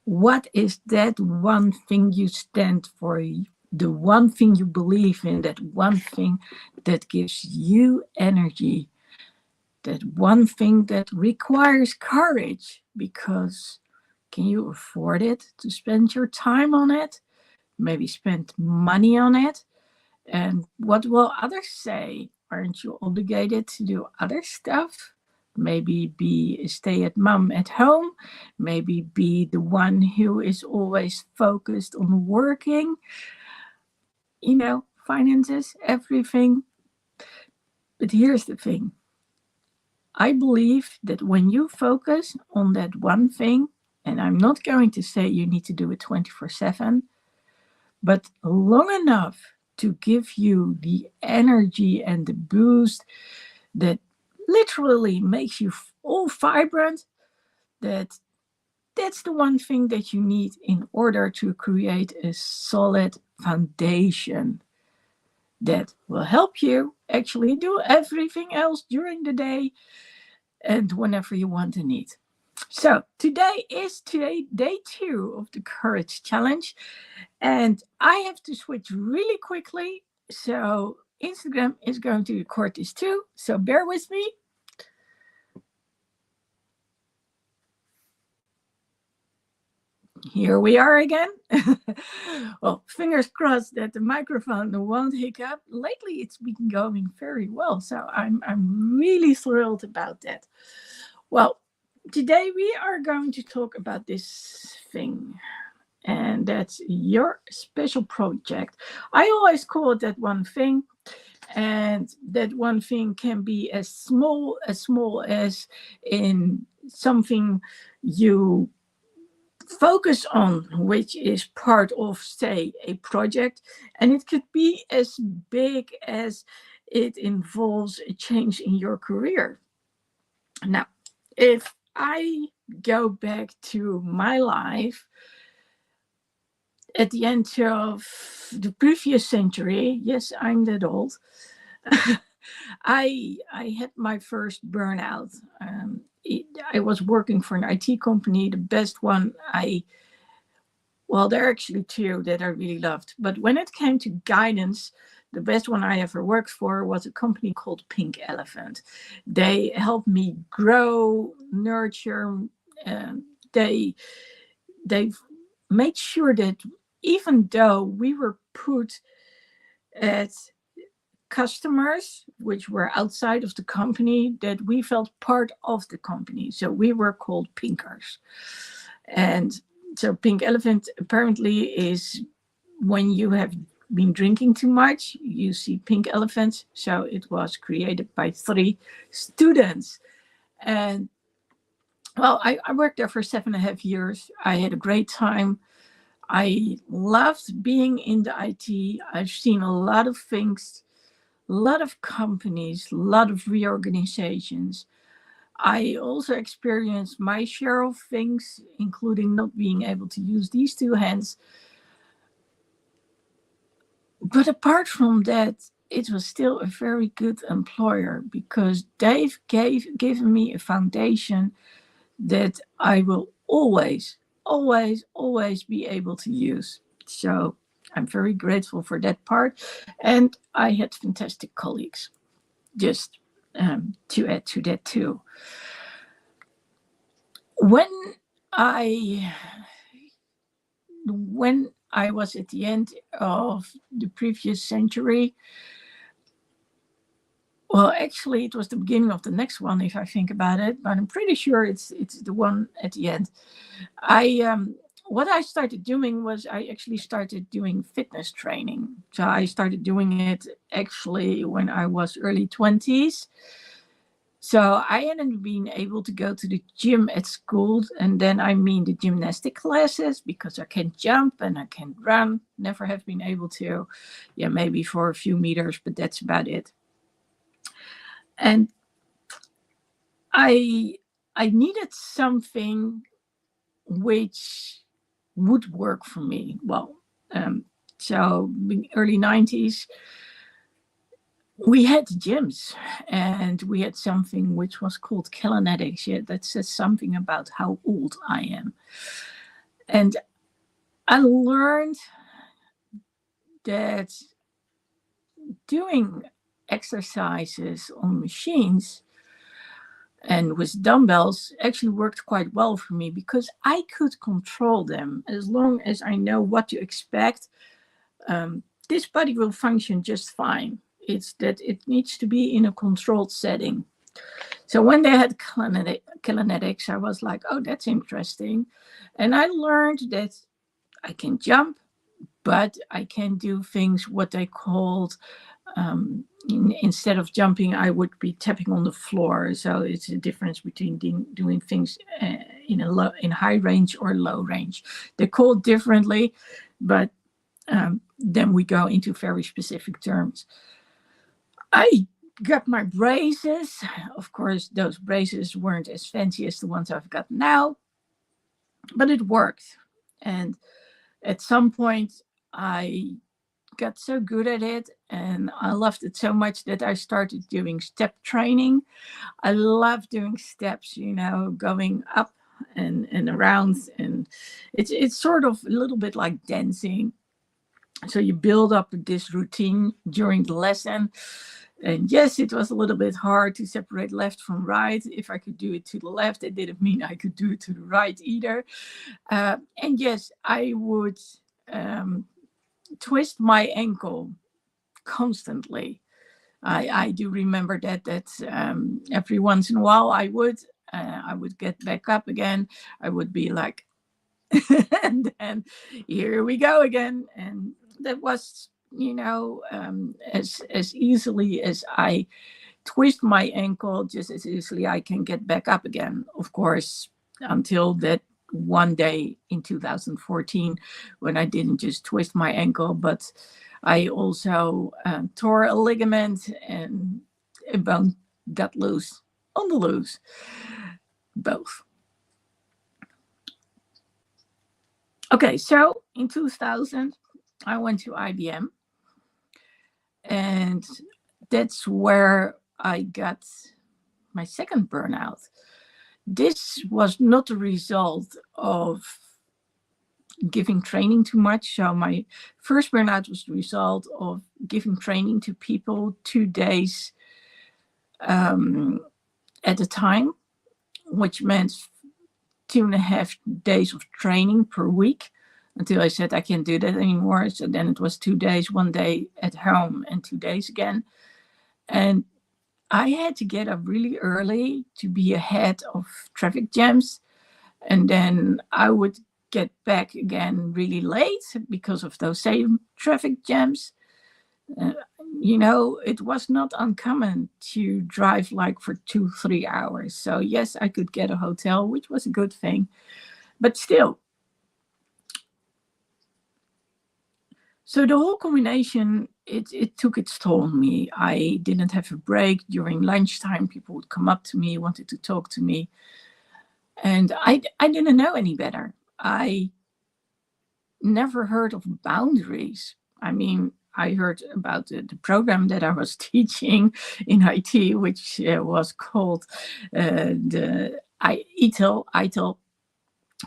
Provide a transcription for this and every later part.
What is that one thing you stand for? The one thing you believe in, that one thing that gives you energy, that one thing that requires courage, because can you afford it to spend your time on it? Maybe spend money on it? And what will others say? Aren't you obligated to do other stuff? Maybe be a stay at mom at home. Maybe be the one who is always focused on working, finances, everything. But here's the thing, I believe that when you focus on that one thing, and I'm not going to say you need to do it 24/7, but long enough to give you the energy and the boost that literally makes you all vibrant, that's the one thing that you need in order to create a solid foundation that will help you actually do everything else during the day and whenever you want and need. So today is day 2 of the Courage Challenge, and I have to switch really quickly. So Instagram is going to record this too. So bear with me. Here we are again. Well, fingers crossed that the microphone won't hiccup. Lately, it's been going very well, so I'm really thrilled about that. Well, today we are going to talk about this thing, and that's your special project. I always call it that one thing, and that one thing can be as small as in something you focus on, which is part of, say, a project, and it could be as big as it involves a change in your career. Now, if I go back to my life at the end of the previous century, yes, I'm that old. I had my first burnout. I was working for an IT company, the best one. Well, there are actually two that I really loved. But when it came to guidance, the best one I ever worked for was a company called Pink Elephant. They helped me grow, nurture. They they made sure that even though we were put at customers which were outside of the company, that we felt part of the company. So we were called Pinkers. And so Pink Elephant apparently is when you have been drinking too much, you see pink elephants. So it was created by 3 students. And well, I worked there for 7.5 years. I had a great time. I loved being in the IT. I've seen a lot of things, a lot of companies, a lot of reorganizations. I also experienced my share of things, including not being able to use these 2 hands. But apart from that, it was still a very good employer because they've given me a foundation that I will always, always, always be able to use. So I'm very grateful for that part. And I had fantastic colleagues, just to add to that too. When I was at the end of the previous century, well, actually, it was the beginning of the next one, if I think about it. But I'm pretty sure it's the one at the end. What I started doing was I actually started doing fitness training. So I started doing it actually when I was early 20s. So I hadn't been able to go to the gym at school, and then I mean the gymnastic classes, because I can jump and I can run. Never have been able to, yeah, maybe for a few meters, but that's about it. And I needed something which would work for me. Well, so in the early 90s, we had gyms, and we had something which was called Kalanetics. Yeah, that says something about how old I am. And I learned that doing exercises on machines and with dumbbells actually worked quite well for me because I could control them as long as I know what to expect. This body will function just fine. It's that it needs to be in a controlled setting. So when they had kinetics, I was like, oh, that's interesting. And I learned that I can jump, but I can do things what they called instead of jumping, I would be tapping on the floor. So it's a difference between doing things in high range or low range. They're called differently, but then we go into very specific terms. I got my braces. Of course, those braces weren't as fancy as the ones I've got now, but it worked. And at some point, I got so good at it and I loved it so much that I started doing step training. I love doing steps, going up and around, and it's sort of a little bit like dancing. So you build up this routine during the lesson. And yes, it was a little bit hard to separate left from right. If I could do it to the left, it didn't mean I could do it to the right either. And yes, I would twist my ankle constantly. I do remember that every once in a while I would get back up again. I would be like, and then here we go again. And that was, as easily as I twist my ankle, just as easily I can get back up again. Of course, until that one day in 2014 when I didn't just twist my ankle, but I also tore a ligament and a bone got loose on the loose. Both. Okay, so in 2000, I went to IBM, and that's where I got my second burnout. This was not a result of giving training too much. So my first burnout was the result of giving training to people 2 days at a time, which meant 2.5 days of training per week until I said I can't do that anymore. So then it was 2 days, 1 day at home and 2 days again. And I had to get up really early to be ahead of traffic jams. And then I would get back again really late because of those same traffic jams. It was not uncommon to drive like for 2-3 hours. So yes, I could get a hotel, which was a good thing, but still. So the whole combination, it took its toll on me. I didn't have a break. During lunchtime, people would come up to me, wanted to talk to me. And I didn't know any better. I never heard of boundaries. I mean, I heard about the program that I was teaching in IT, which was called the ITIL,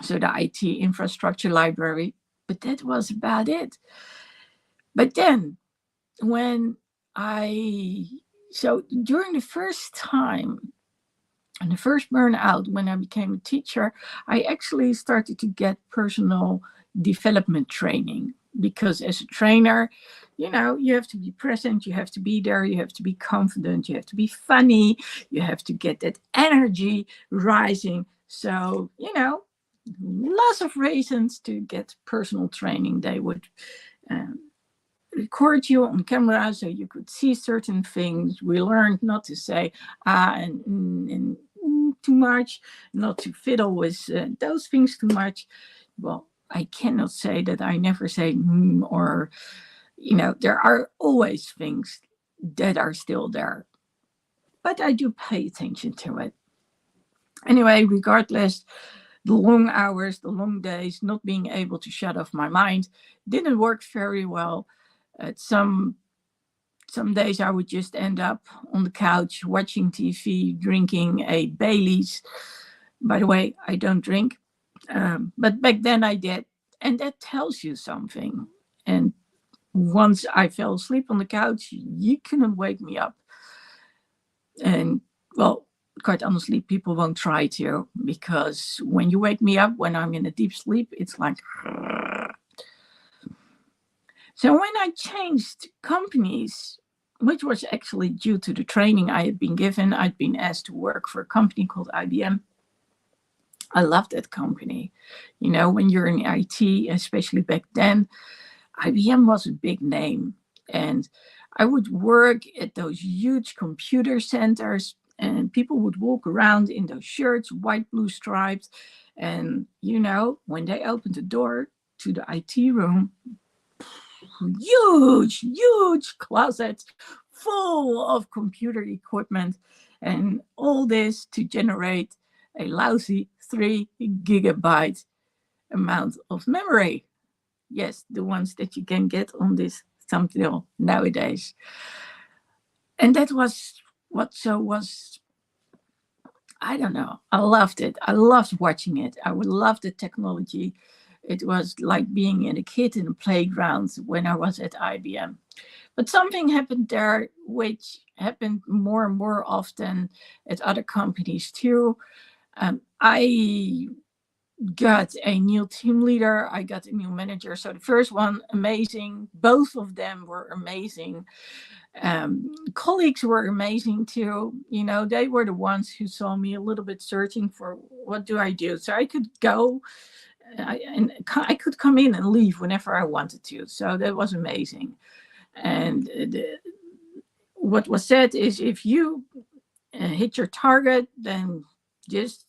so the IT Infrastructure Library. But that was about it. But then during the first time, and the first burnout, when I became a teacher, I actually started to get personal development training, because as a trainer, you have to be present, you have to be there, you have to be confident, you have to be funny, you have to get that energy rising. So, lots of reasons to get personal training. They would record you on camera so you could see certain things. We learned not to say and too much, not to fiddle with those things too much. Well, I cannot say that I never say or, there are always things that are still there. But I do pay attention to it. Anyway, regardless, the long hours, the long days, not being able to shut off my mind didn't work very well. At some days I would just end up on the couch watching TV, drinking a Baileys. By the way, I don't drink. But back then I did, and that tells you something. And once I fell asleep on the couch, you couldn't wake me up. And well, quite honestly, people won't try to, because when you wake me up when I'm in a deep sleep, it's like. So when I changed companies, which was actually due to the training I had been given, I'd been asked to work for a company called IBM. I loved that company. You know, when you're in IT, especially back then, IBM was a big name. And I would work at those huge computer centers, and people would walk around in those shirts, white, blue stripes. And, you know, when they opened the door to the IT room, huge closets full of computer equipment, and all this to generate a lousy 3 GB amount of memory. Yes, the ones that you can get on this thumbnail nowadays. And that was what so was. I don't know. I loved it. I loved watching it. I would love the technology. It was like being a kid in a playground when I was at IBM. But something happened there, which happened more and more often at other companies too. I got a new team leader. I got a new manager. So the first one, amazing. Both of them were amazing. Colleagues were amazing too. You know, they were the ones who saw me a little bit searching for what do I do. So I could go and I could come in and leave whenever I wanted to. So that was amazing. And what was said is, if you hit your target, then just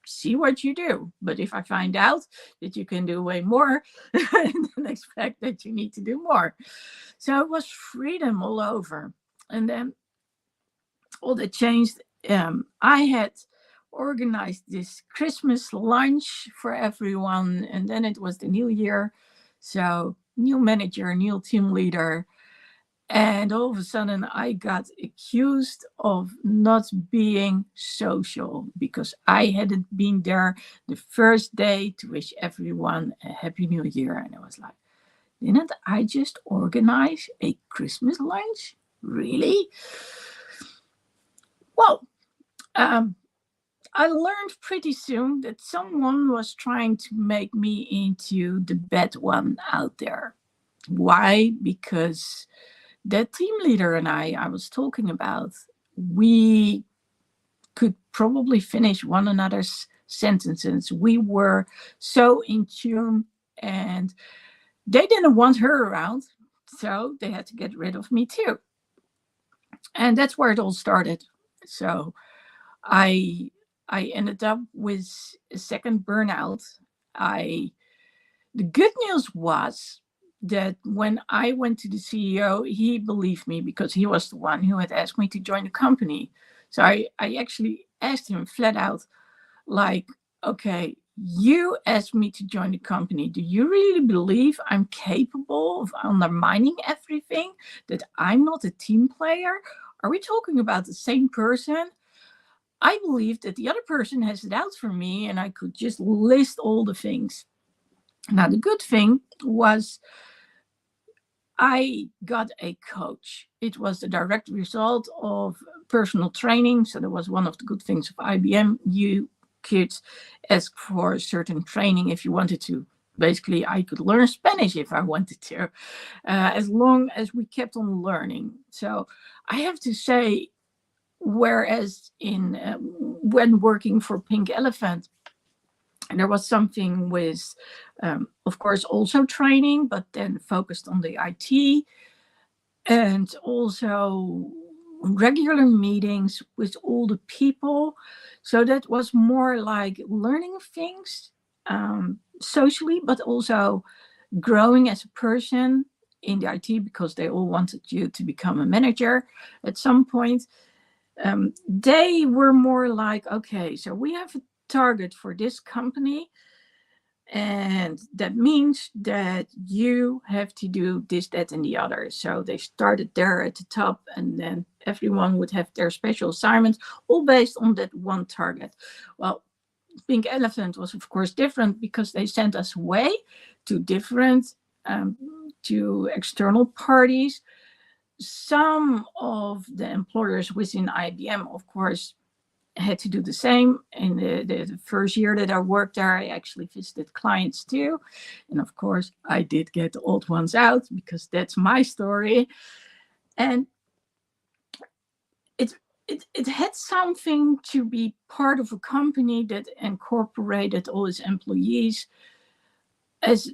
see what you do. But if I find out that you can do way more, then expect that you need to do more. So it was freedom all over. And then all that changed. I had organized this Christmas lunch for everyone, and then it was the new year. So, new manager, new team leader. And all of a sudden, I got accused of not being social because I hadn't been there the first day to wish everyone a Happy New Year. And I was like, didn't I just organize a Christmas lunch? Really? Well, I learned pretty soon that someone was trying to make me into the bad one out there. Why? Because that team leader and I was talking about, we could probably finish one another's sentences. We were so in tune, and they didn't want her around, so they had to get rid of me too. And that's where it all started. So I I ended up with a second burnout. I The good news was that when I went to the CEO, he believed me because he was the one who had asked me to join the company. So I actually asked him flat out, like, okay, you asked me to join the company. Do you really believe I'm capable of undermining everything? That I'm not a team player? Are we talking about the same person? I believe that the other person has it out for me, and I could just list all the things. Now, the good thing was I got a coach. It was the direct result of personal training. So that was one of the good things of IBM. You could ask for certain training if you wanted to. Basically, I could learn Spanish if I wanted to, as long as we kept on learning. So I have to say, whereas when working for Pink Elephant, and there was something with, of course, also training, but then focused on the IT, and also regular meetings with all the people. So that was more like learning things socially, but also growing as a person in the IT, because they all wanted you to become a manager at some point. They were more like, okay, so we have a target for this company, and that means that you have to do this, that, and the other. So they started there at the top, and then everyone would have their special assignments, all based on that one target. Well, Pink Elephant was, of course, different because they sent us away to different, to external parties. Some of the employers within IBM, of course, had to do the same. In the first year that I worked there, I actually visited clients too. And of course, I did get the old ones out because that's my story. And it had something to be part of a company that incorporated all its employees as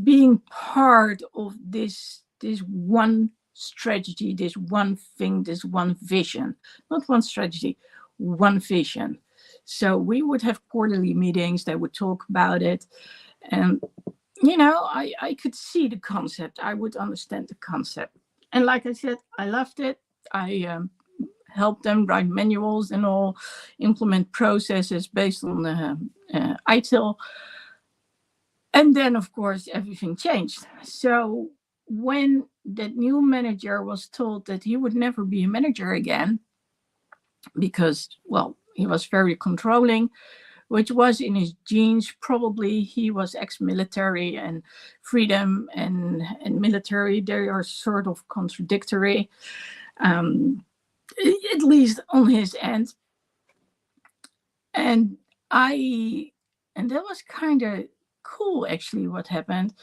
being part of this one strategy, this one thing, this one vision. Not one strategy, one vision. So we would have quarterly meetings, they would talk about it. And, I could see the concept. I would understand the concept. And like I said, I loved it. I help them write manuals and all, implement processes based on ITIL. And then, of course, everything changed. So when that new manager was told that he would never be a manager again, because, well, he was very controlling, which was in his genes. Probably he was ex-military, and freedom and military, they are sort of contradictory. At least on his end. And that was kind of cool, actually, what happened.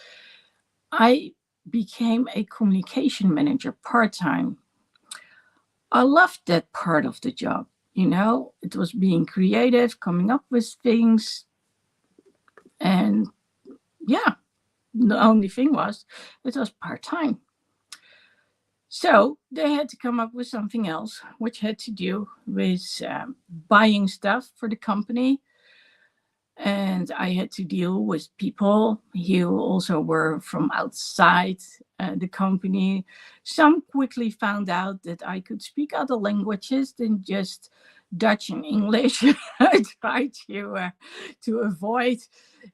I became a communication manager part-time. I loved that part of the job. It was being creative, coming up with things. And yeah, the only thing was, it was part-time. So they had to come up with something else, which had to do with buying stuff for the company. And I had to deal with people who also were from outside the company. Some quickly found out that I could speak other languages than just Dutch and English. I tried to avoid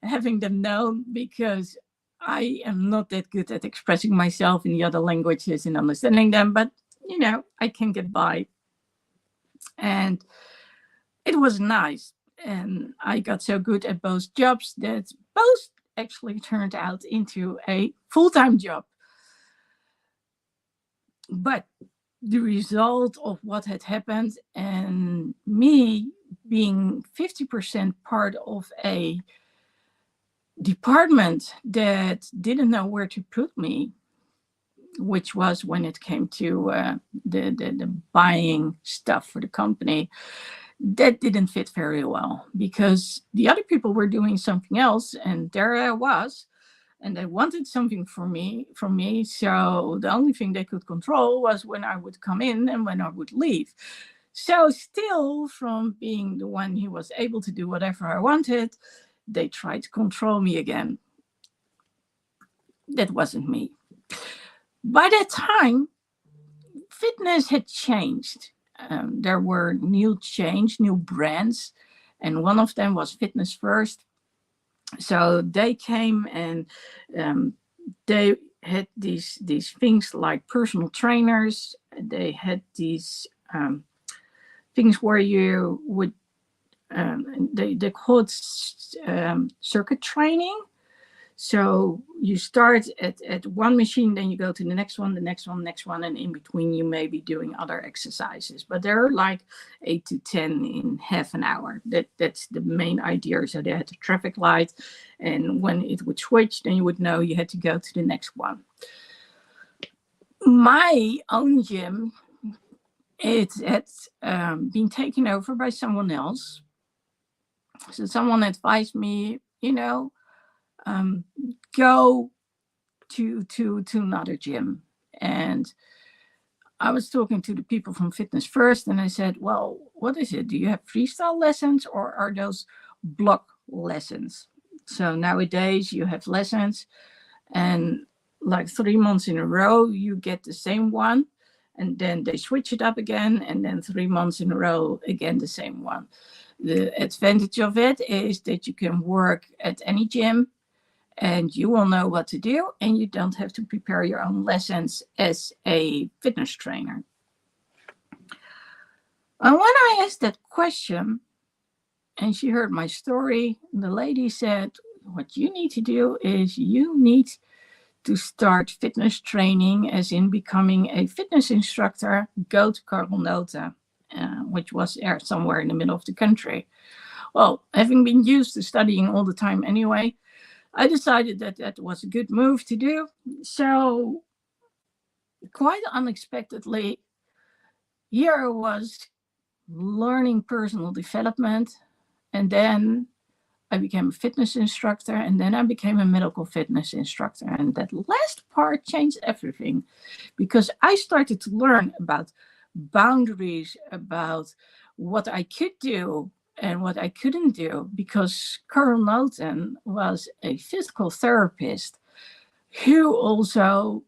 having them know, because I am not that good at expressing myself in the other languages and understanding them, but I can get by. And it was nice. And I got so good at both jobs that both actually turned out into a full-time job. But the result of what had happened, and me being 50% part of a department that didn't know where to put me, which was when it came to the buying stuff for the company, that didn't fit very well, because the other people were doing something else, and there I was, and they wanted something from me. So the only thing they could control was when I would come in and when I would leave. So still, from being the one who was able to do whatever I wanted, they tried to control me again. That wasn't me. By that time, fitness had changed. There were new brands, and one of them was Fitness First. So they came, and they had these things like personal trainers. They had these things where you would, they called circuit training. So you start at one machine, then you go to the next one, and in between you may be doing other exercises. But there are like 8 to 10 in half an hour. That's the main idea. So they had a traffic light, and when it would switch, then you would know you had to go to the next one. My own gym, it had been taken over by someone else. So someone advised me, go to another gym. And I was talking to the people from Fitness First, and I said, well, what is it? Do you have freestyle lessons, or are those block lessons? So nowadays you have lessons, and like 3 months in a row, you get the same one, and then they switch it up again, and then 3 months in a row, again, the same one. The advantage of it is that you can work at any gym, and you will know what to do, and you don't have to prepare your own lessons as a fitness trainer. And when I asked that question, and she heard my story. The lady said, what you need to do is you need to start fitness training, as in becoming a fitness instructor. Go to Karl Note, which was somewhere in the middle of the country. Well, having been used to studying all the time anyway, I decided that that was a good move to do. So quite unexpectedly, here I was learning personal development, and then I became a fitness instructor, and then I became a medical fitness instructor. And that last part changed everything, because I started to learn about boundaries, about what I could do and what I couldn't do, because Carl Naughton was a physical therapist who also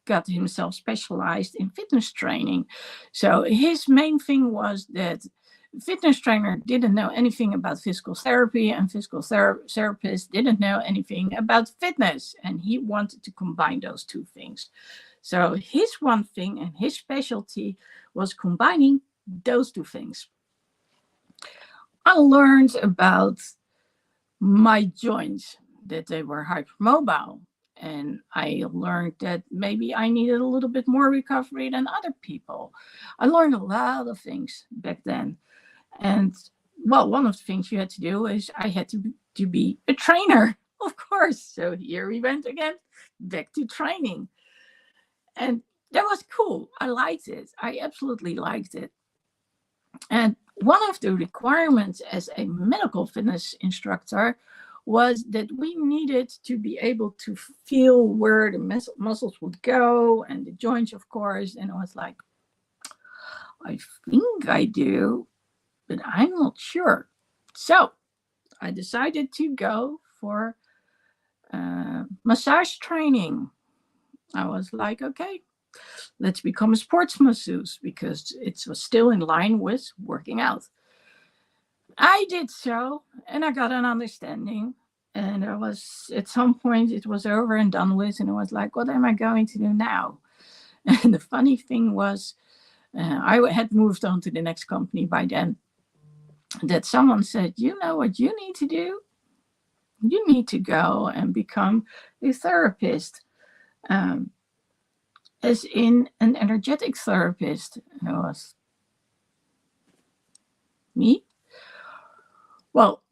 got himself specialized in fitness training. So his main thing was that fitness trainer didn't know anything about physical therapy, and physical therapist didn't know anything about fitness, and he wanted to combine those two things. So his one thing and his specialty was combining those two things. I learned about my joints, that they were hypermobile, and I learned that maybe I needed a little bit more recovery than other people. I learned a lot of things back then. And well, one of the things you had to do is I had to be a trainer, of course. So here we went again, back to training. And that was cool. I liked it. I absolutely liked it. And one of the requirements as a medical fitness instructor was that we needed to be able to feel where the muscles would go, and the joints, of course. And I was like, I think I do, but I'm not sure. So I decided to go for massage training. I was like, okay, let's become a sports masseuse, because it was still in line with working out. I did so, and I got an understanding. And it was, at some point, it was over and done with, and it was like, what am I going to do now? And the funny thing was, I had moved on to the next company by then, that someone said, you know what you need to do? You need to go and become a therapist, as in an energetic therapist. And it was me. Well,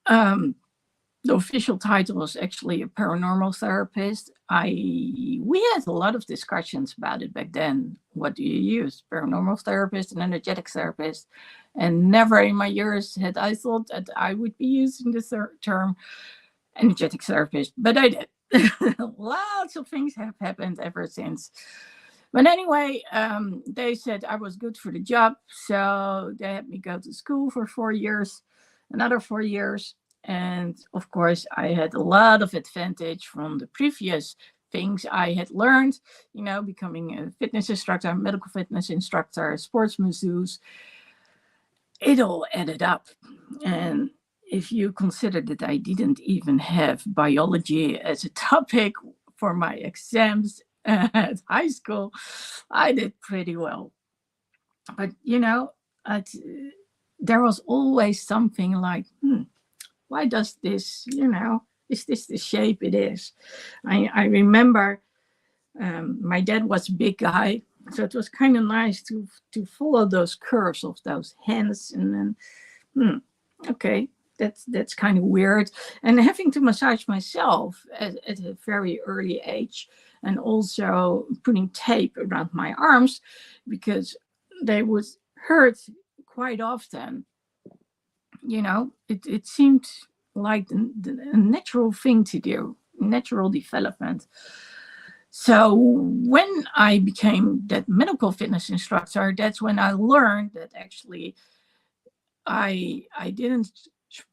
the official title was actually a paranormal therapist. We had a lot of discussions about it back then. What do you use? Paranormal therapist and energetic therapist. And never in my years had I thought that I would be using the term energetic therapist, but I did. Lots of things have happened ever since. But anyway, they said I was good for the job, so they had me go to school for 4 years, another 4 years. And of course, I had a lot of advantage from the previous things I had learned, becoming a fitness instructor, medical fitness instructor, sports masseuse. It all added up. And if you consider that I didn't even have biology as a topic for my exams at high school, I did pretty well. But, there was always something like, why does this, is this the shape it is? I remember my dad was a big guy, so it was kind of nice to follow those curves of those hands, and then, okay, that's kind of weird. And having to massage myself at a very early age, and also putting tape around my arms because they would hurt quite often. It seemed like a natural thing to do, natural development. So when I became that medical fitness instructor, that's when I learned that actually I didn't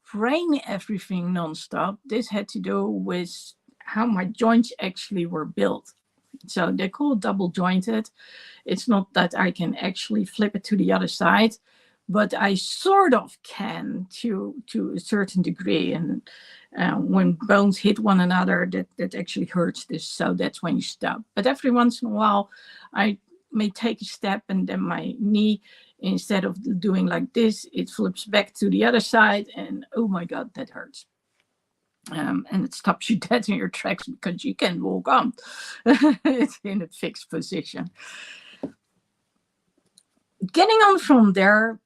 train everything nonstop. This had to do with how my joints actually were built. So they call it double jointed. It's not that I can actually flip it to the other side, but I sort of can to a certain degree. And when bones hit one another, that actually hurts this. So that's when you stop. But every once in a while, I may take a step, and then my knee instead of doing like this, it flips back to the other side, and oh my God, that hurts. And it stops you dead in your tracks because you can't walk on. It's in a fixed position. Getting on from there,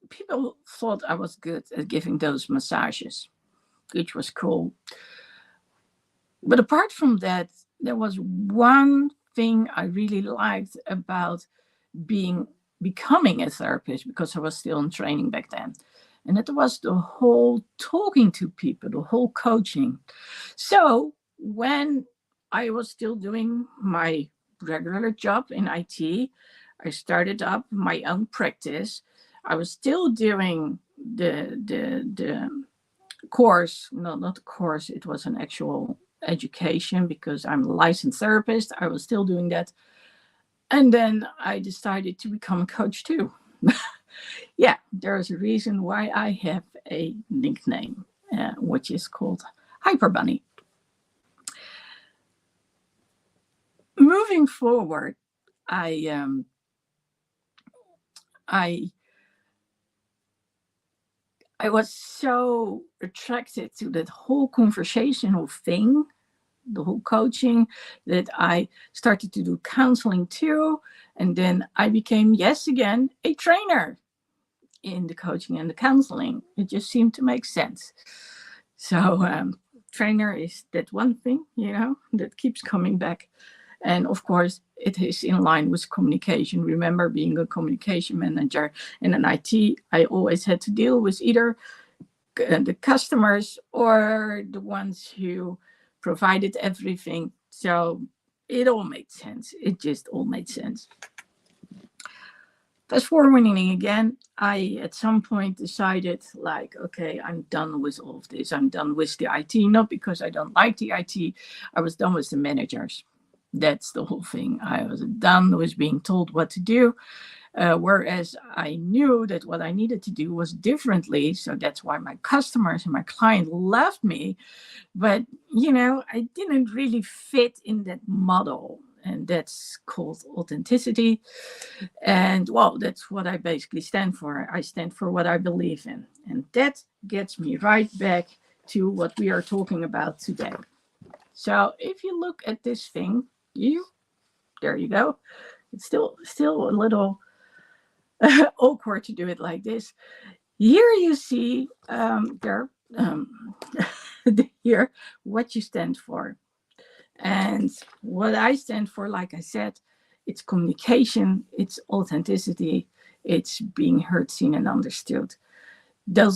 people thought I was good at giving those massages, which was cool. But apart from that, there was one thing I really liked about becoming a therapist, because I was still in training back then. And it was the whole talking to people, the whole coaching. So when I was still doing my regular job in IT, I started up my own practice. I was still doing the course, no, not the course, it was an actual education because I'm a licensed therapist. I was still doing that. And then I decided to become a coach too. Yeah, there's a reason why I have a nickname, which is called Hyper Bunny. Moving forward, I was so attracted to that whole conversational thing, the whole coaching, that I started to do counseling too. And then I became, yes, again, a trainer in the coaching and the counseling. It just seemed to make sense. So trainer is that one thing, that keeps coming back. And of course, it is in line with communication. Remember, being a communication manager in an IT, I always had to deal with either the customers or the ones who provided everything. So it all made sense. It just all made sense. Fast forwarding again, I at some point decided, like, okay, I'm done with all of this. I'm done with the IT, not because I don't like the IT. I was done with the managers. That's the whole thing. I was done with being told what to do, whereas I knew that what I needed to do was differently. So that's why my customers and my client loved me. But, I didn't really fit in that model. And that's called authenticity. And, well, that's what I basically stand for. I stand for what I believe in. And that gets me right back to what we are talking about today. So if you look at this thing, there you go. It's still a little awkward to do it like this. Here you see here what you stand for. And what I stand for, like I said, it's communication, it's authenticity, it's being heard, seen, and understood. The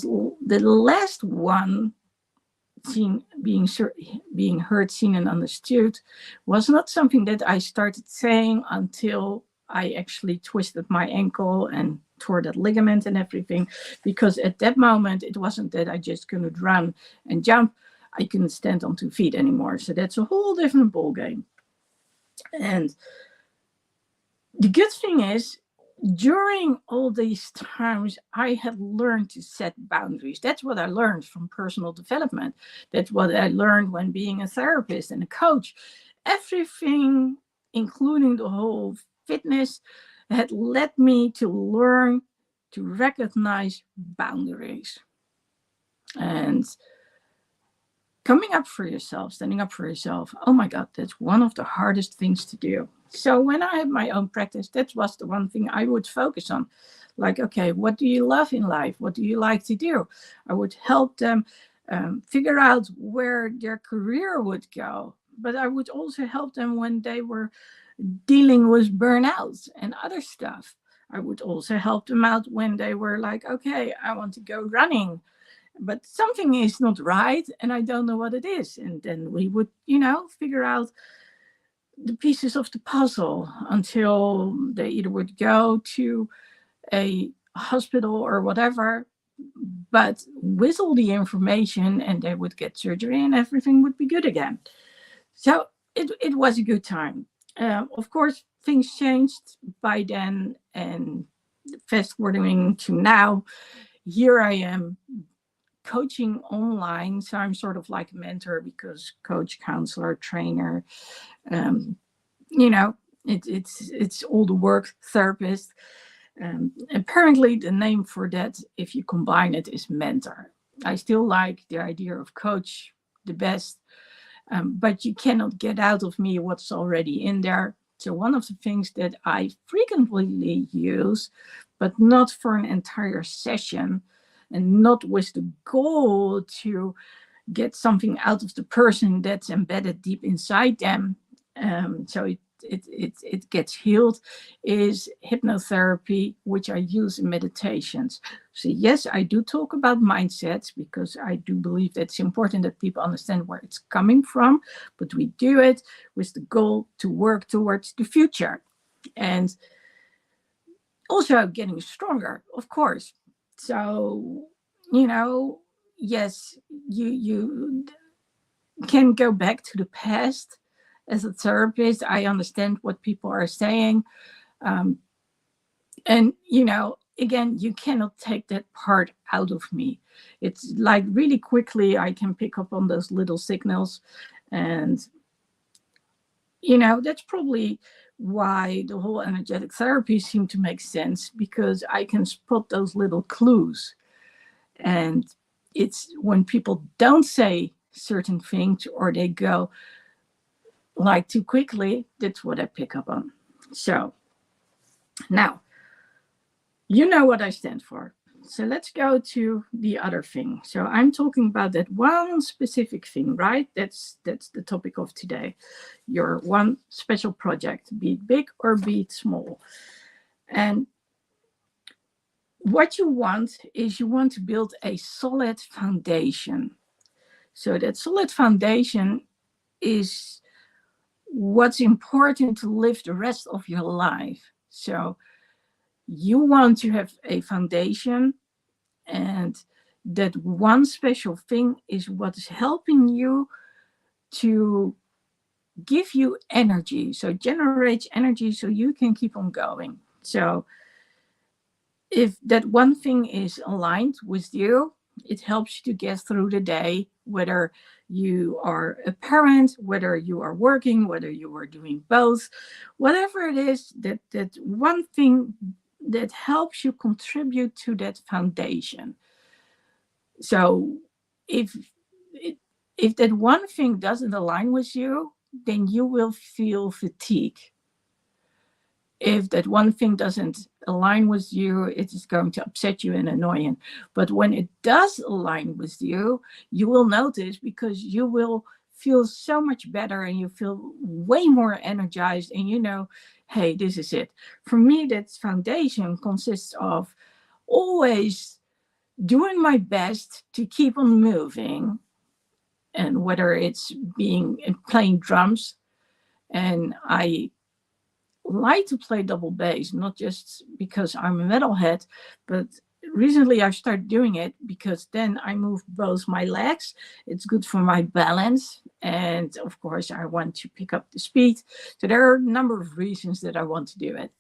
last one, being heard, seen, and understood, was not something that I started saying until I actually twisted my ankle and tore that ligament and everything. Because at that moment, it wasn't that I just couldn't run and jump. I couldn't stand on 2 feet anymore. So that's a whole different ball game. And the good thing is, during all these times, I had learned to set boundaries. That's what I learned from personal development. That's what I learned when being a therapist and a coach. Everything, including the whole fitness, had led me to learn to recognize boundaries. And coming up for yourself, standing up for yourself, oh my God, that's one of the hardest things to do. So when I had my own practice, that was the one thing I would focus on. Like, okay, what do you love in life? What do you like to do? I would help them figure out where their career would go. But I would also help them when they were dealing with burnout and other stuff. I would also help them out when they were like, okay, I want to go running, but something is not right and I don't know what it is. And then we would, figure out the pieces of the puzzle until they either would go to a hospital or whatever, but with all the information, and they would get surgery and everything would be good again. So it was a good time. Of course, things changed by then, and fast forwarding to now, here I am coaching online. So I'm sort of like a mentor, because coach, counselor, trainer, It's all the work therapist. Apparently, the name for that, if you combine it, is mentor. I still like the idea of coach the best, but you cannot get out of me what's already in there. So one of the things that I frequently use, but not for an entire session, and not with the goal to get something out of the person that's embedded deep inside them, so it gets healed, is hypnotherapy, which I use in meditations. So yes, I do talk about mindsets because I do believe that it's important that people understand where it's coming from, but we do it with the goal to work towards the future and also getting stronger, of course. So, yes, you can go back to the past. As a therapist, I understand what people are saying. Um, and, again, you cannot take that part out of me. It's like really quickly, I can pick up on those little signals. And, that's probably why the whole energetic therapy seemed to make sense, because I can spot those little clues. And it's when people don't say certain things or they go like too quickly, that's what I pick up on. So now you know what I stand for. So let's go to the other thing. So I'm talking about that one specific thing, right? That's the topic of today. Your one special project, be it big or be it small. And what you want is you want to build a solid foundation. So that solid foundation is what's important to live the rest of your life. So you want to have a foundation, and that one special thing is what is helping you to give you energy. So generates energy so you can keep on going. So if that one thing is aligned with you, it helps you to get through the day, whether you are a parent, whether you are working, whether you are doing both, whatever it is, that one thing that helps you contribute to that foundation. So if if that one thing doesn't align with you, then you will feel fatigue. If that one thing doesn't align with you, it is going to upset you and annoy you. But when it does align with you, you will notice, because you will feel so much better and you feel way more energized, and hey, this is it. For me, that foundation consists of always doing my best to keep on moving, and whether it's playing drums, and I like to play double bass, not just because I'm a metalhead, but recently I started doing it because then I move both my legs. It's good for my balance, and of course I want to pick up the speed. So there are a number of reasons that I want to do it.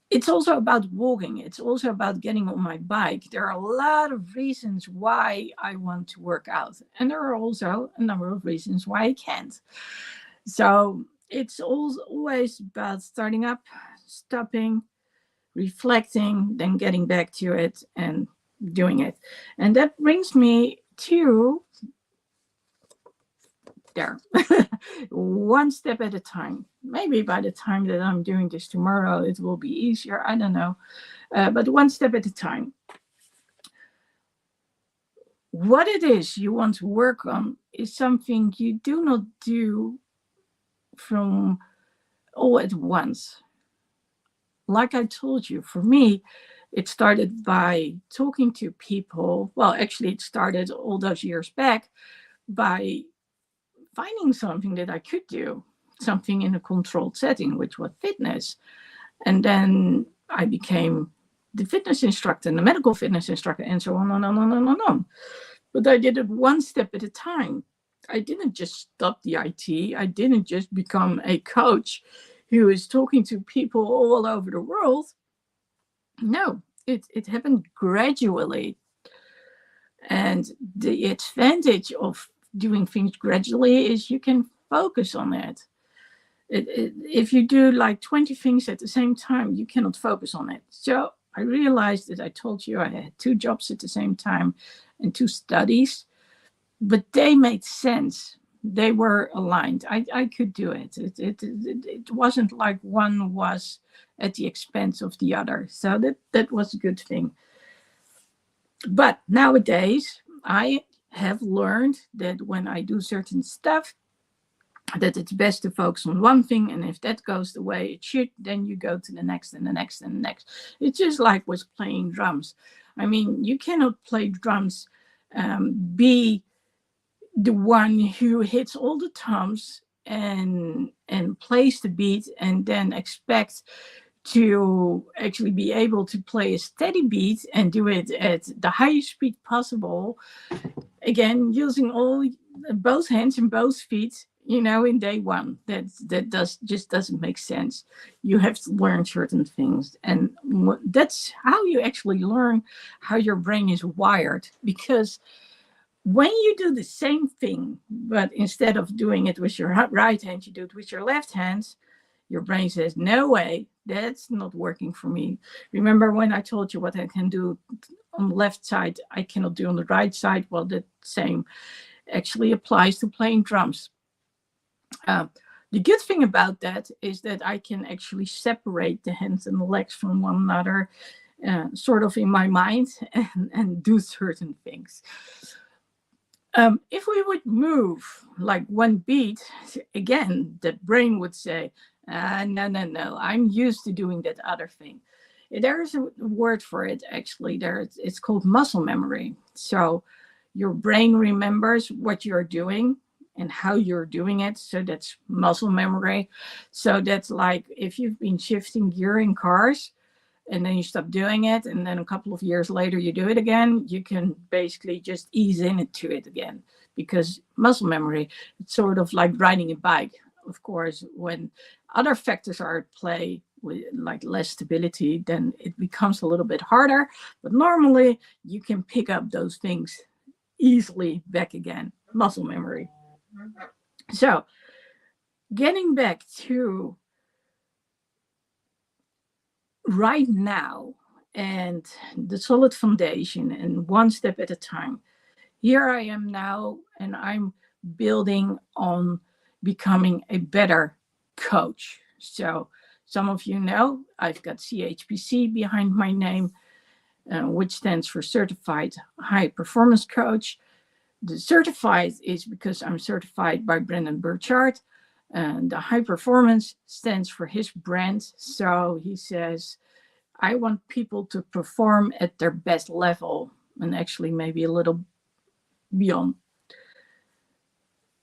It's also about walking. It's also about getting on my bike. There are a lot of reasons why I want to work out, and there are also a number of reasons why I can't. So it's always about starting up, stopping, reflecting, then getting back to it and doing it. And that brings me to there. One step at a time. Maybe by the time that I'm doing this tomorrow, it will be easier. I don't know. But one step at a time. What it is you want to work on is something you do not do from all at once. Like I told you, for me, it started by talking to people. Well, actually, it started all those years back by finding something that I could do, something in a controlled setting, which was fitness. And then I became the fitness instructor and the medical fitness instructor, and so on and on and on and on. But I did it one step at a time. I didn't just stop the IT. I didn't just become a coach who is talking to people all over the world. No, it happened gradually. And the advantage of doing things gradually is you can focus on it. If you do like 20 things at the same time, you cannot focus on it. So I realized that I told you I had 2 jobs at the same time and 2 studies, but they made sense. They were aligned. I could do it. It wasn't like one was at the expense of the other. So that was a good thing. But nowadays, I have learned that when I do certain stuff, that it's best to focus on one thing, and if that goes the way it should, then you go to the next and the next and the next. It's just like with playing drums. I mean, you cannot play drums, be the one who hits all the toms and plays the beat, and then expect to actually be able to play a steady beat and do it at the highest speed possible, again using both hands and both feet, in day one. That doesn't make sense. You have to learn certain things, and that's how you actually learn how your brain is wired. Because when you do the same thing, but instead of doing it with your right hand, you do it with your left hand, your brain says, no way, that's not working for me. Remember when I told you what I can do on the left side, I cannot do on the right side? Well, the same actually applies to playing drums. The good thing about that is that I can actually separate the hands and the legs from one another, sort of in my mind, and do certain things. If we would move like one beat, again, the brain would say, no, I'm used to doing that other thing. There is a word for it, actually. It's called muscle memory. So your brain remembers what you're doing and how you're doing it. So that's muscle memory. So that's like if you've been shifting gear in cars, and then you stop doing it, and then a couple of years later you do it again, you can basically just ease into it again, because muscle memory, it's sort of like riding a bike. Of course, when other factors are at play, with like less stability, then it becomes a little bit harder. But normally you can pick up those things easily back again. Muscle memory. So getting back to right now and the solid foundation, and one step at a time. Here I am now, and I'm building on becoming a better coach. So some of you know I've got CHPC behind my name, which stands for Certified High Performance Coach. The certified is because I'm certified by Brendon Burchard, and the high performance stands for his brand. So he says, I want people to perform at their best level, and actually maybe a little beyond.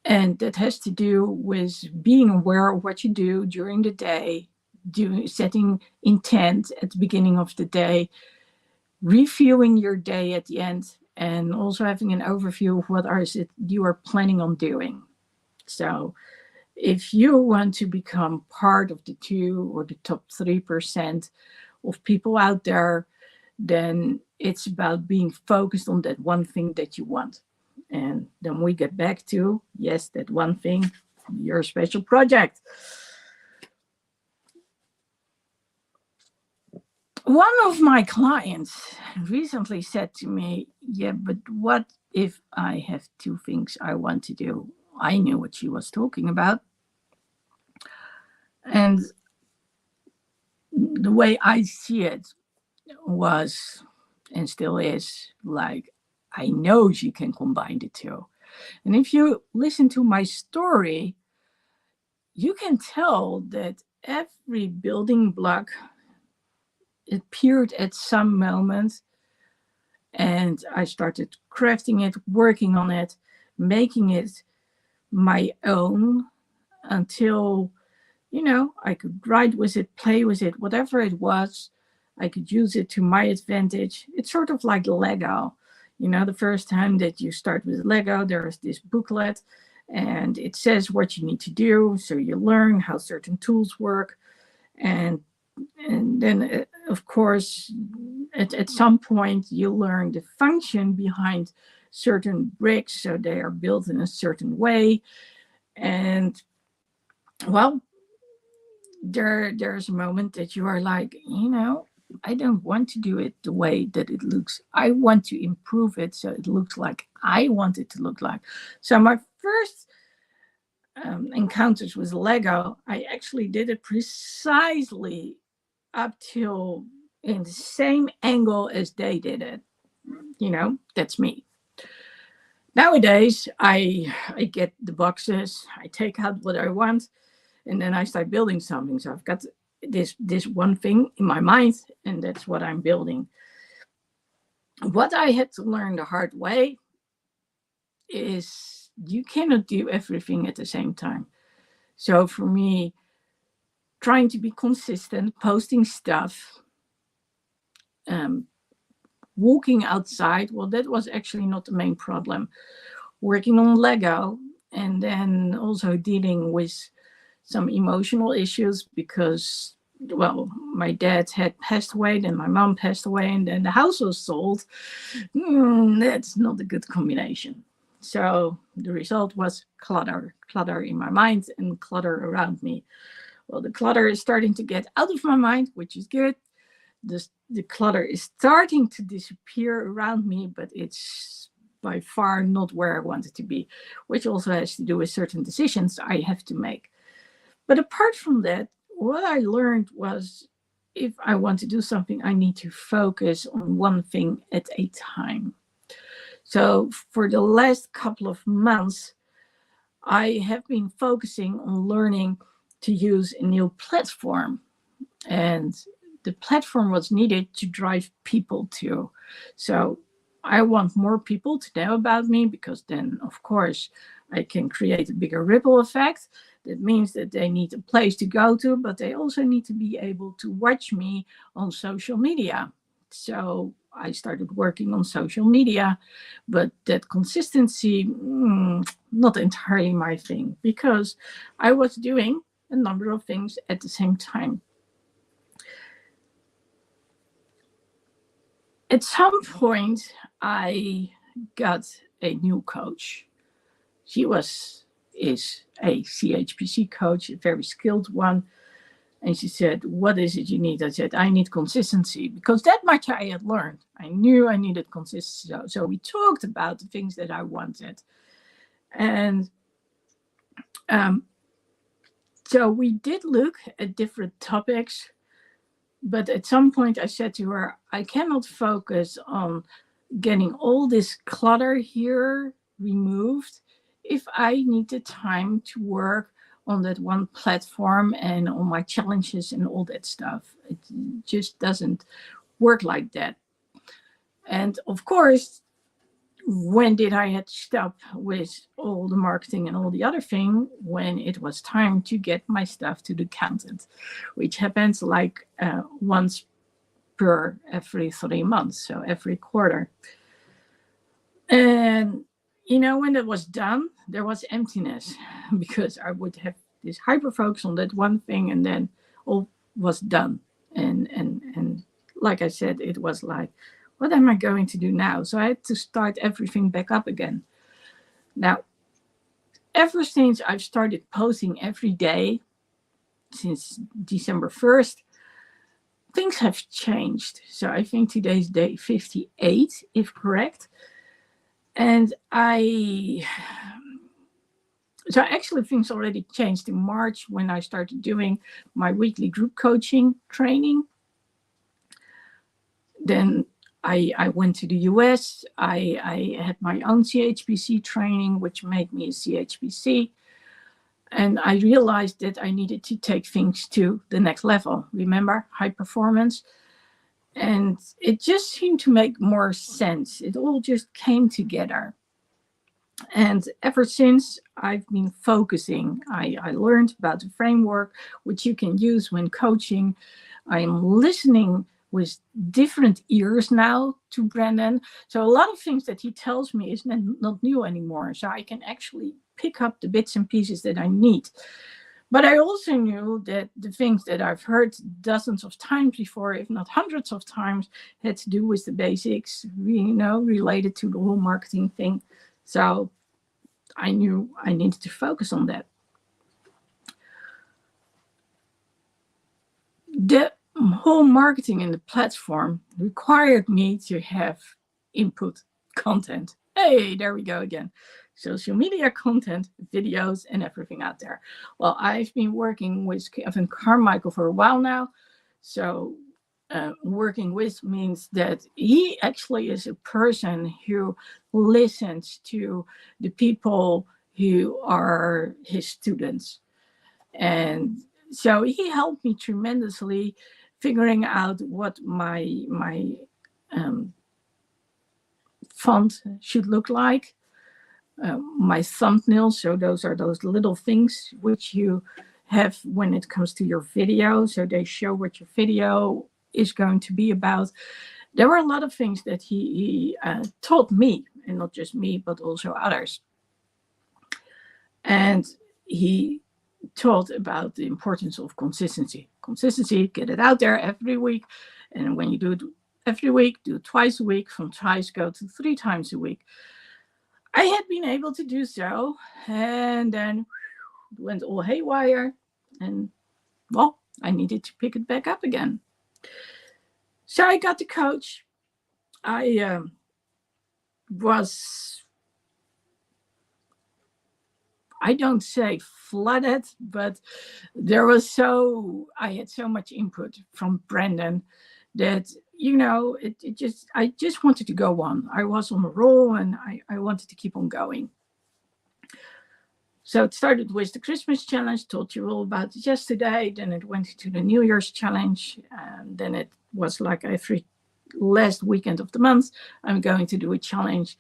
And that has to do with being aware of what you do during the day, setting intent at the beginning of the day, reviewing your day at the end, and also having an overview of what is it you are planning on doing. So if you want to become part of the 2 or the top 3% of people out there, then it's about being focused on that one thing that you want. And then we get back to, yes, that one thing, your special project. One of my clients recently said to me, yeah, but what if I have 2 things I want to do? I knew what she was talking about. And the way I see it was, and still is, like, I know she can combine the 2. And if you listen to my story, you can tell that every building block appeared at some moment, and I started crafting it, working on it, making it my own, until, I could write with it, play with it, whatever it was, I could use it to my advantage. It's sort of like Lego. The first time that you start with Lego, there's this booklet, and it says what you need to do. So you learn how certain tools work. And then, of course, at some point, you learn the function behind certain bricks. So they are built in a certain way. And, well, there's a moment that you are like, I don't want to do it the way that it looks. I want to improve it so it looks like I want it to look like. So my first encounters with Lego, I actually did it precisely up till in the same angle as they did it. That's me. Nowadays, I get the boxes, I take out what I want, and then I start building something. So I've got this one thing in my mind, and that's what I'm building. What I had to learn the hard way is you cannot do everything at the same time. So for me, trying to be consistent, posting stuff, walking outside, well, that was actually not the main problem. Working on Lego, and then also dealing with some emotional issues because, well, my dad had passed away, then my mom passed away, and then the house was sold. That's not a good combination. So the result was clutter in my mind and clutter around me. Well, the clutter is starting to get out of my mind, which is good. The clutter is starting to disappear around me, but it's by far not where I want it to be, which also has to do with certain decisions I have to make. But apart from that, what I learned was if I want to do something, I need to focus on one thing at a time. So for the last couple of months, I have been focusing on learning to use a new platform. And the platform was needed to drive people to. So I want more people to know about me because then, of course, I can create a bigger ripple effect. That means that they need a place to go to, but they also need to be able to watch me on social media. So I started working on social media, but that consistency, not entirely my thing, because I was doing a number of things at the same time. At some point, I got a new coach. She is a CHPC coach, a very skilled one. And she said, "What is it you need?" I said, "I need consistency," because that much I had learned. I knew I needed consistency. So we talked about the things that I wanted. And so we did look at different topics. But at some point I said to her, I cannot focus on getting all this clutter here removed if I need the time to work on that one platform and on my challenges and all that stuff. It just doesn't work like that. And of course, when did I had to stop with all the marketing and all the other thing? When it was time to get my stuff to the accountant, which happens like once per every 3 months, so every quarter. And when that was done, there was emptiness because I would have this hyper focus on that one thing, and then all was done. And like I said, it was like, what am I going to do now? So I had to start everything back up again. Now, ever since I've started posting every day, since December 1st, things have changed. So I think today's day 58, if correct. And so actually things already changed in March when I started doing my weekly group coaching training. Then I went to the US. I had my own CHPC training, which made me a CHPC. And I realized that I needed to take things to the next level. Remember, high performance. And it just seemed to make more sense. It all just came together. And ever since, I've been focusing. I learned about the framework, which you can use when coaching. I'm listening with different ears now to Brandon. So a lot of things that he tells me is not new anymore. So I can actually pick up the bits and pieces that I need. But I also knew that the things that I've heard dozens of times before, if not hundreds of times, had to do with the basics, related to the whole marketing thing. So I knew I needed to focus on that. the whole marketing in the platform required me to have input content. Hey, there we go again. Social media content, videos, and everything out there. Well, I've been working with Kevin Carmichael for a while now. So working with means that he actually is a person who listens to the people who are his students. And so he helped me tremendously figuring out what my font should look like, my thumbnails. So those are those little things which you have when it comes to your video. So they show what your video is going to be about. There were a lot of things that he taught me, and not just me, but also others. And he taught about the importance of consistency. Consistency, get it out there every week. And when you do it every week, do it twice a week. From twice, go to 3 times a week. I had been able to do so, and then it went all haywire. And, well, I needed to pick it back up again. So I got the coach. I was, I don't say flooded, but I had so much input from Brendan that, I just wanted to go on. I was on a roll, and I wanted to keep on going. So it started with the Christmas challenge, told you all about it yesterday. Then it went to the New Year's challenge. And then it was like every last weekend of the month, I'm going to do a challenge.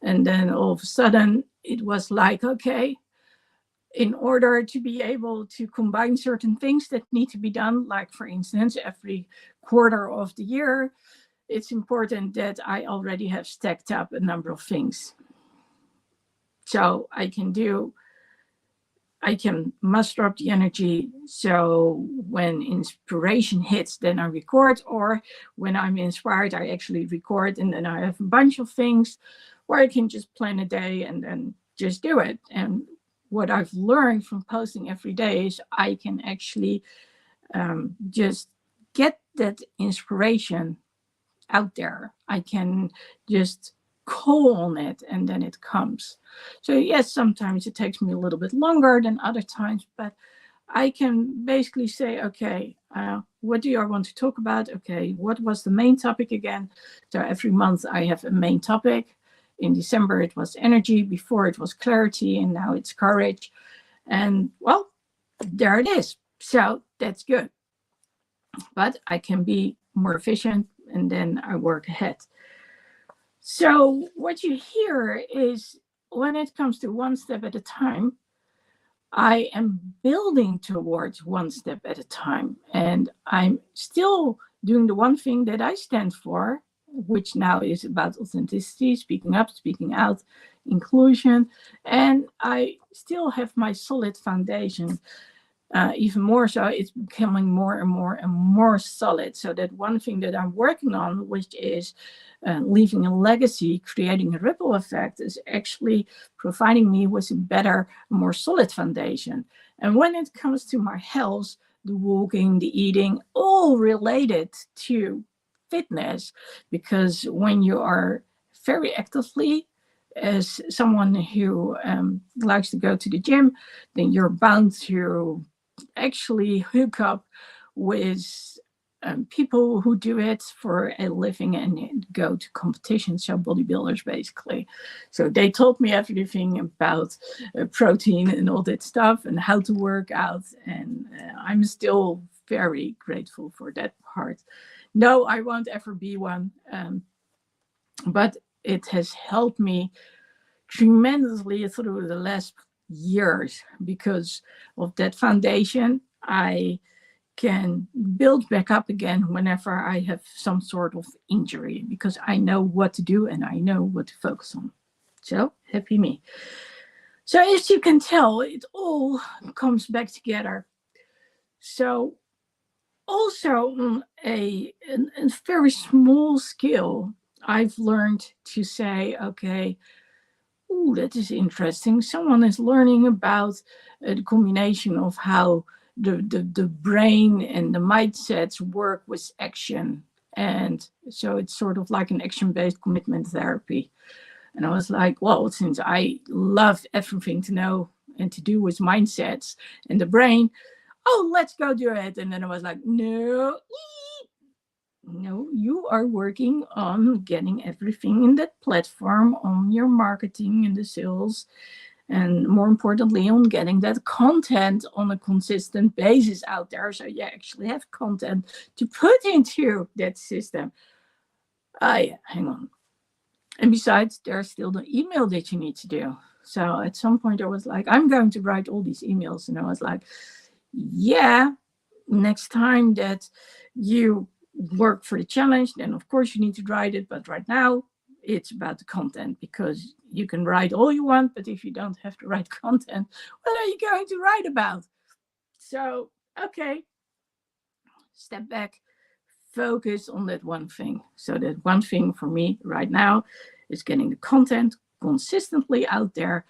And then all of a sudden it was like, okay, in order to be able to combine certain things that need to be done, like for instance, every quarter of the year, it's important that I already have stacked up a number of things. So I can muster up the energy. So when inspiration hits, then I record, or when I'm inspired, I actually record, and then I have a bunch of things where I can just plan a day and then just do it. And what I've learned from posting every day is I can actually just get that inspiration out there. I can just call on it, and then it comes. So yes, sometimes it takes me a little bit longer than other times, but I can basically say, okay, what do I want to talk about? Okay, what was the main topic again? So every month I have a main topic. In December it was energy, before it was clarity, and now it's courage. And well, there it is. So that's good. But I can be more efficient, and then I work ahead. So what you hear is, when it comes to one step at a time, I am building towards one step at a time. And I'm still doing the one thing that I stand for, which now is about authenticity, speaking up, speaking out, inclusion. And I still have my solid foundation. Even more so, it's becoming more and more and more solid. So that one thing that I'm working on, which is leaving a legacy, creating a ripple effect, is actually providing me with a better, more solid foundation. And when it comes to my health, the walking, the eating, all related to fitness, because when you are very actively, as someone who likes to go to the gym, then you're bound to actually hook up with people who do it for a living and go to competitions, so bodybuilders basically. So they told me everything about protein and all that stuff and how to work out, and I'm still very grateful for that part. No, I won't ever be one, but it has helped me tremendously through the last years. Because of that foundation, I can build back up again whenever I have some sort of injury, because I know what to do and I know what to focus on. So happy me. So as you can tell, it all comes back together. So also on a very small scale, I've learned to say, okay, that is interesting. Someone is learning about the combination of how the brain and the mindsets work with action. And so it's sort of like an action-based commitment therapy. And I was like, well, since I love everything to know and to do with mindsets and the brain, oh, let's go do it. And then I was like, no, you are working on getting everything in that platform, on your marketing and the sales, and more importantly, on getting that content on a consistent basis out there. So you actually have content to put into that system. Yeah, hang on. And besides, there's still the email that you need to do. So at some point I was like, I'm going to write all these emails. And I was like, yeah, next time that you work for the challenge, then of course you need to write it. But right now it's about the content, because you can write all you want, but if you don't have the right content, what are you going to write about? So, okay, step back, focus on that one thing. So that one thing for me right now is getting the content consistently out there,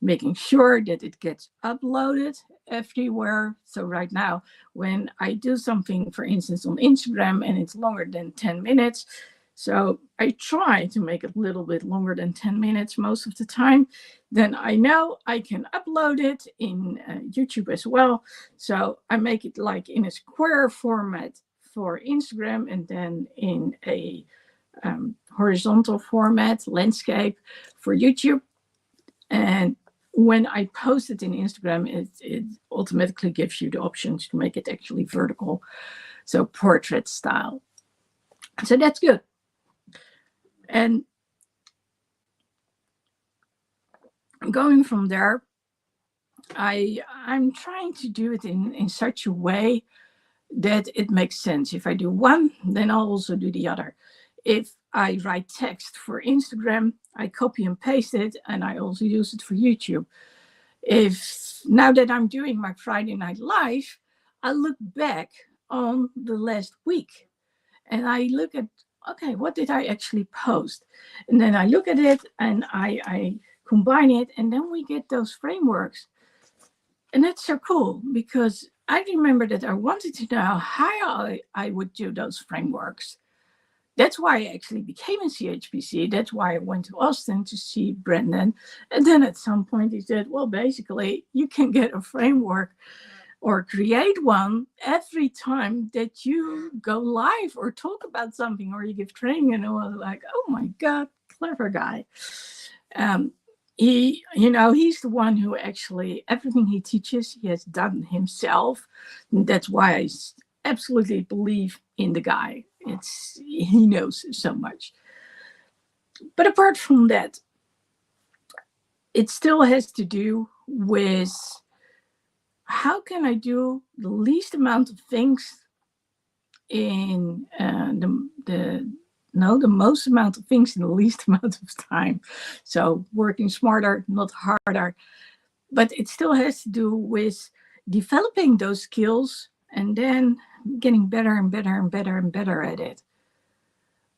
making sure that it gets uploaded everywhere. So right now, when I do something, for instance, on Instagram, and it's longer than 10 minutes, so I try to make it a little bit longer than 10 minutes most of the time, then I know I can upload it in YouTube as well. So I make it like in a square format for Instagram, and then in a horizontal format, landscape, for YouTube. And when I post it in Instagram, it automatically gives you the options to make it actually vertical, so portrait style. So that's good. And going from there, I'm trying to do it in such a way that it makes sense. If I do one, then I'll also do the other. If I write text for Instagram, I copy and paste it, and I also use it for YouTube. If now that I'm doing my Friday Night Live, I look back on the last week and I look at, okay, what did I actually post? And then I look at it and I combine it, and then we get those frameworks. And that's so cool, because I remember that I wanted to know how I would do those frameworks. That's why I actually became a CHPC. That's why I went to Austin to see Brendan. And then at some point he said, well, basically, you can get a framework or create one every time that you go live or talk about something or you give training. And I was like, oh my God, clever guy. He's the one who actually, everything he teaches, he has done himself. And that's why I absolutely believe in the guy. He knows so much. But apart from that, it still has to do with how can I do the least amount of things in the most amount of things in the least amount of time. So working smarter, not harder. But it still has to do with developing those skills and then getting better and better and better and better at it.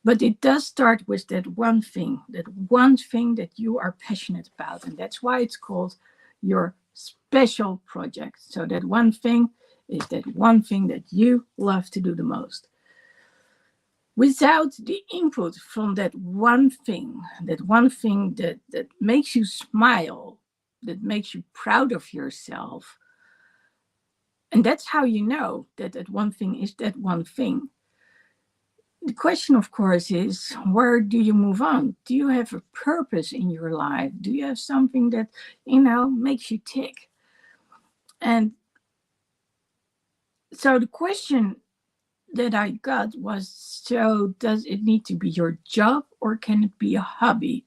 But it does start with that one thing that you are passionate about. And that's why it's called your special project. So that one thing is that one thing that you love to do the most. Without the input from that one thing that makes you smile, that makes you proud of yourself, and that's how you know that that one thing is that one thing. The question, of course, is where do you move on? Do you have a purpose in your life? Do you have something that, makes you tick? And so the question that I got was, so does it need to be your job or can it be a hobby?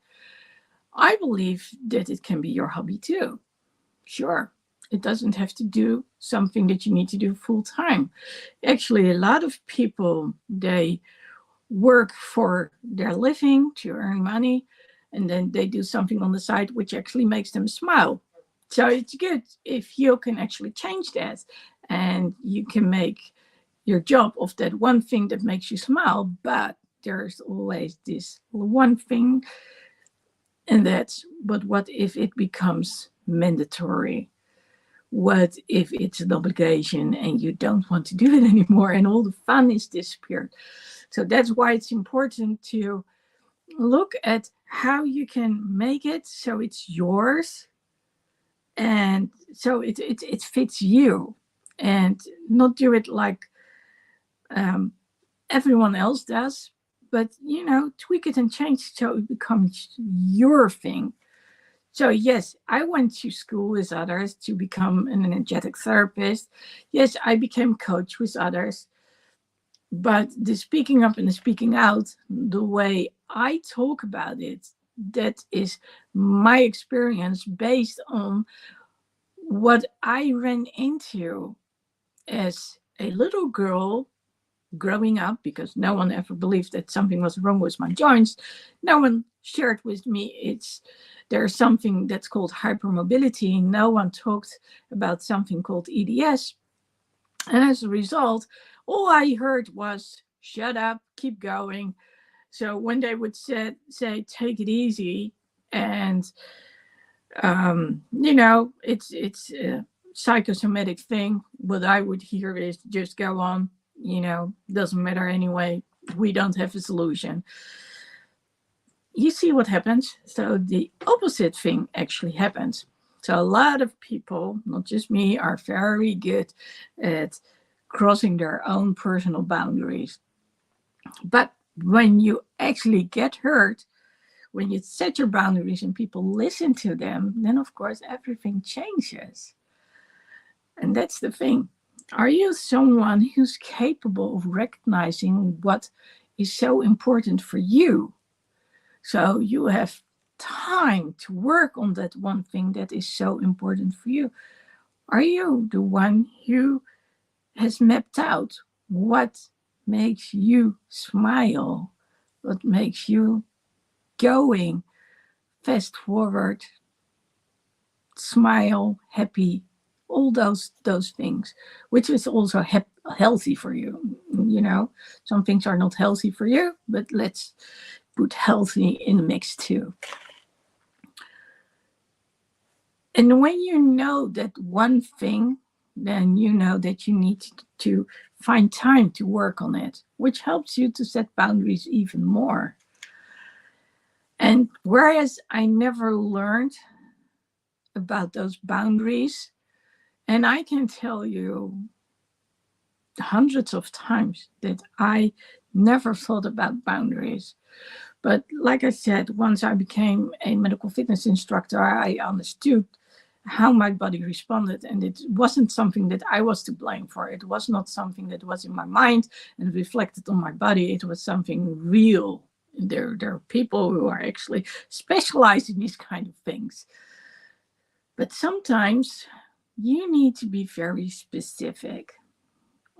I believe that it can be your hobby too. Sure. It doesn't have to do something that you need to do full time. Actually, a lot of people, they work for their living to earn money, and then they do something on the side which actually makes them smile. So it's good if you can actually change that and you can make your job of that one thing that makes you smile, but there's always this one thing, and that's, but what if it becomes mandatory? What if it's an obligation and you don't want to do it anymore and all the fun is disappeared? So that's why it's important to look at how you can make it so it's yours, and so it fits you, and not do it like um, everyone else does, but tweak it and change it so it becomes your thing. So yes, I went to school with others to become an energetic therapist. Yes, I became coach with others. But the speaking up and the speaking out, the way I talk about it, that is my experience based on what I ran into as a little girl growing up, because no one ever believed that something was wrong with my joints. No one shared with me there's something that's called hypermobility. No one talked about something called EDS. And as a result, all I heard was shut up, keep going. So when they would say take it easy, and it's a psychosomatic thing, what I would hear is just go on, doesn't matter anyway, we don't have a solution. You see what happens? So the opposite thing actually happens. So a lot of people, not just me, are very good at crossing their own personal boundaries. But when you actually get hurt, when you set your boundaries and people listen to them, then of course everything changes. And that's the thing. Are you someone who's capable of recognizing what is so important for you? So you have time to work on that one thing that is so important for you. Are you the one who has mapped out what makes you smile, what makes you going fast forward, smile, happy, all those things, which is also healthy for you. Some things are not healthy for you, but let's put healthy in the mix too. And when you know that one thing, then you know that you need to find time to work on it, which helps you to set boundaries even more. And whereas I never learned about those boundaries, and I can tell you hundreds of times that I never thought about boundaries. But like I said, once I became a medical fitness instructor, I understood how my body responded. And it wasn't something that I was to blame for. It was not something that was in my mind and reflected on my body. It was something real. There are people who are actually specialized in these kind of things. But sometimes you need to be very specific.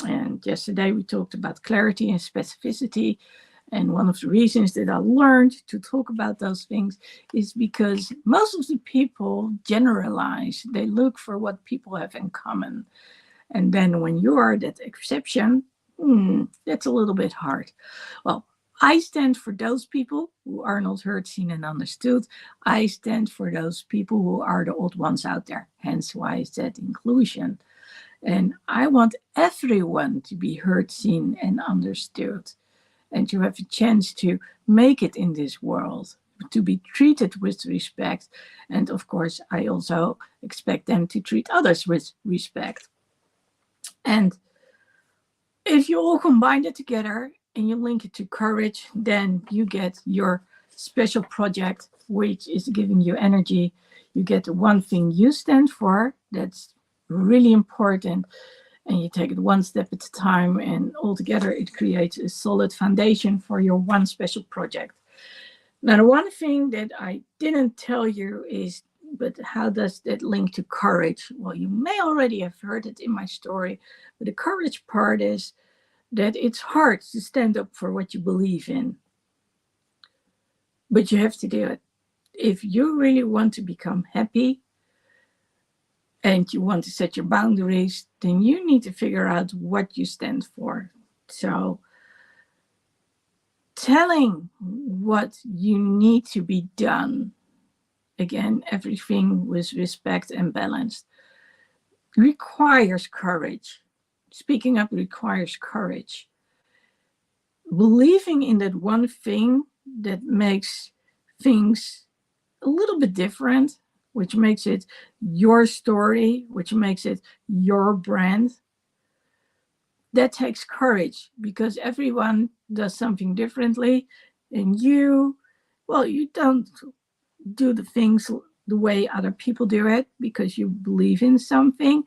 And yesterday we talked about clarity and specificity. And one of the reasons that I learned to talk about those things is because most of the people generalize. They look for what people have in common. And then when you are that exception, that's a little bit hard. Well, I stand for those people who are not heard, seen, and understood. I stand for those people who are the odd ones out there. Hence why I said inclusion. And I want everyone to be heard, seen, and understood, and to have a chance to make it in this world, to be treated with respect. And of course, I also expect them to treat others with respect. And if you all combine it together and you link it to courage, then you get your special project, which is giving you energy. You get the one thing you stand for that's really important, and you take it one step at a time, and altogether it creates a solid foundation for your one special project. Now, the one thing that I didn't tell you is, but how does that link to courage? Well, you may already have heard it in my story, but the courage part is that it's hard to stand up for what you believe in, but you have to do it. If you really want to become happy and you want to set your boundaries, then you need to figure out what you stand for. So telling what you need to be done, again, everything with respect and balanced. requires courage. Speaking up requires courage. Believing in that one thing that makes things a little bit different, which makes it your story, which makes it your brand, that takes courage, because everyone does something differently. And you don't do the things the way other people do it because you believe in something.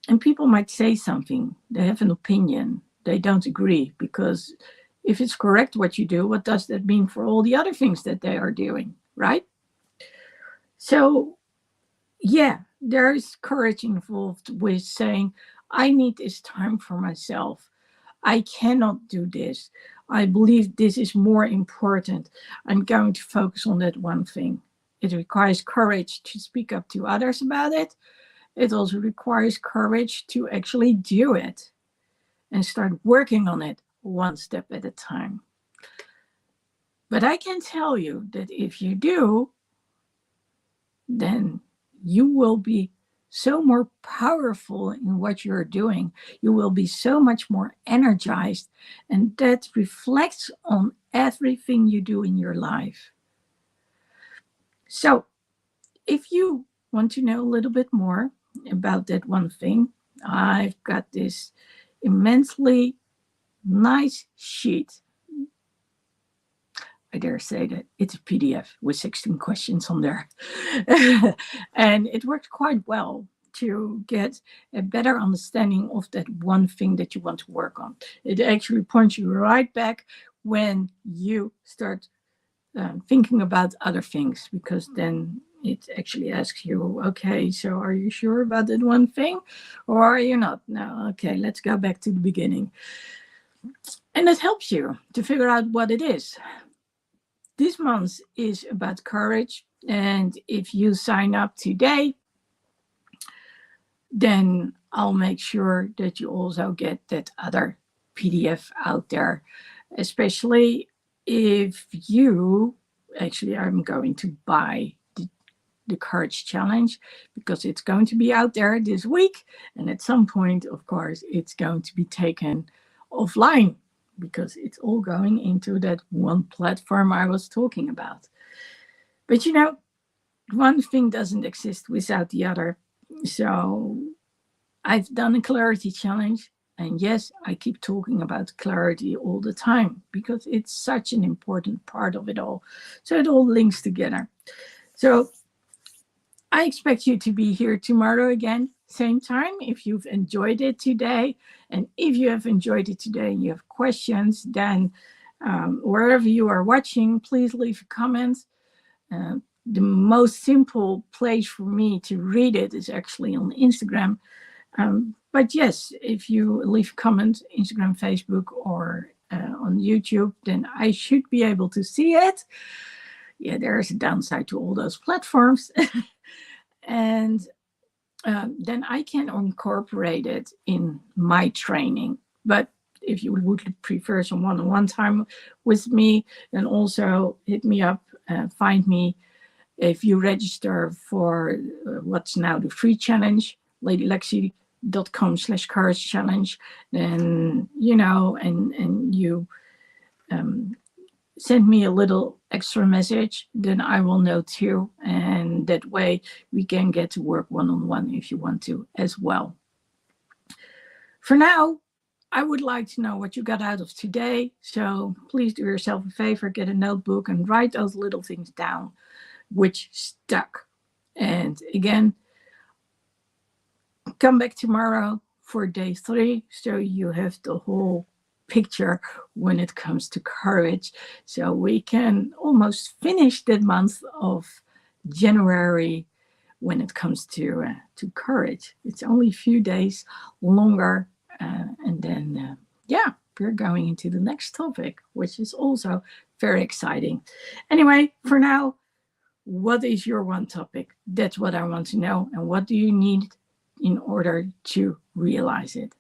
And people might say something, they have an opinion, they don't agree, because if it's correct what you do, what does that mean for all the other things that they are doing, right? So, yeah, there is courage involved with saying, I need this time for myself. I cannot do this. I believe this is more important. I'm going to focus on that one thing. It requires courage to speak up to others about it. It also requires courage to actually do it and start working on it one step at a time. But I can tell you that if you do, then you will be so more powerful in what you're doing. You will be so much more energized, and that reflects on everything you do in your life. So, if you want to know a little bit more about that one thing, I've got this immensely nice sheet. I dare say that it's a PDF with 16 questions on there. And it worked quite well to get a better understanding of that one thing that you want to work on. It actually points you right back when you start thinking about other things, because then it actually asks you, okay, so are you sure about that one thing, or are you not? No, okay, let's go back to the beginning. And it helps you to figure out what it is. This month is about courage, and if you sign up today, then I'll make sure that you also get that other PDF out there, especially if you actually, I'm going to buy the Courage Challenge, because it's going to be out there this week. And at some point, of course, it's going to be taken offline, because it's all going into that one platform I was talking about. But one thing doesn't exist without the other. So I've done a clarity challenge. And yes, I keep talking about clarity all the time because it's such an important part of it all. So it all links together. So I expect you to be here tomorrow again, same time, if you've enjoyed it today. And if you have enjoyed it today and you have questions, then wherever you are watching, please leave a comment. The most simple place for me to read it is actually on Instagram. But yes, if you leave a comment, Instagram, Facebook, or on YouTube, then I should be able to see it. Yeah, there is a downside to all those platforms. And then I can incorporate it in my training. But if you would prefer some one-on-one time with me, then also hit me up, find me. If you register for what's now the free challenge, ladylexi.com/courage challenge, then, and you send me a little extra message, then I will know too. And that way we can get to work one-on-one if you want to as well. For now, I would like to know what you got out of today. So please do yourself a favor, get a notebook and write those little things down which stuck. And again, come back tomorrow for day 3, so you have the whole picture when it comes to courage, so we can almost finish the month of January when it comes to courage. It's only a few days longer, and then we're going into the next topic, which is also very exciting. Anyway, for now, what is your one topic? That's what I want to know. And what do you need in order to realize it?